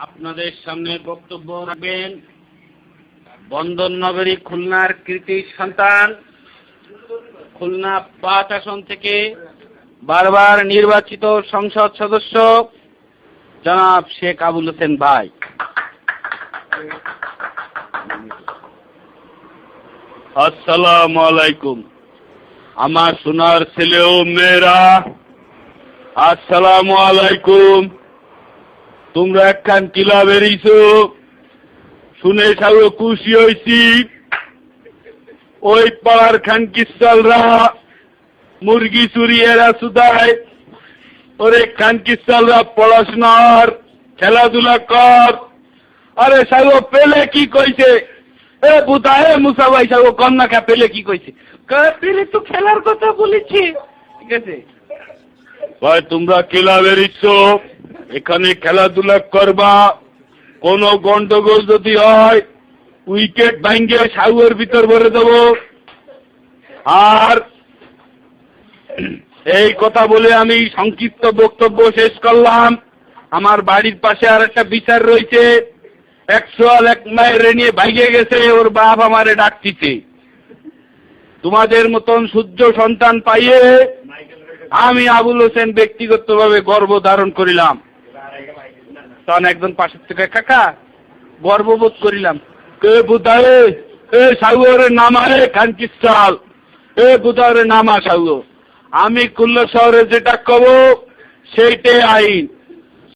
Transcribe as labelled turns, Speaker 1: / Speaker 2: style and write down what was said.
Speaker 1: আপনাদের সামনে বক্তব্য রাখবেন বন্ধন নগরী খুলনার কৃতি সন্তান, খুলনা ৫ আসন থেকে বারবার নির্বাচিত সংসদ সদস্য জনাব শেখ আবুল হোসেন ভাই। আসসালামু আলাইকুম। আমার সোনার ছেলে ও মেয়েরা, আসসালামু আলাইকুম। তোমরা একখান কিলা বেরিয়েছো, শুনে সব খুশি হয়েছি। ওই পাড়ার খান কিসালরা মুরগি চুরি এরা সুদায়, ওরে খান কিসালরা পড়াশোনার খেলাধুলা কর। আরে সব পেলে কি কইছে? এ বুতায় মুসা ভাই সব কন্যা খা পেলে কি কইছে? পেলে তো খেলার কথা বলেছি। ঠিক আছে ভাই, তোমরা খেলা বেরিয়েছো, এখানে খেলাধুলা করবা। কোন গন্ডগোল যদি হয় উইকেট ভাঙ্গে সাউয়ের ভিতর ভরে দেব। আর এই কথা বলে আমি সংক্ষিপ্ত বক্তব্য শেষ করলাম। আমার বাড়ির পাশে আর একটা বিচার রয়েছে, 101 মায়ের নিয়ে ভাইগে গেছে, ওর বাপ আমারে ডাকতিছে। তোমাদের মতন সূর্য সন্তান পাইয়ে আমি আবুল হোসেন ব্যক্তিগতভাবে গর্ব ধারণ করিলাম। তখন একজন পাশের থেকে কাকা গর্ববোধ করিলাম। কে বুধারে এ সাউরের নামারে খানকিসাল, এ বুধারে নামা সাউ। আমি খুলনা শহরে যেটা কব সেইটাই আইন।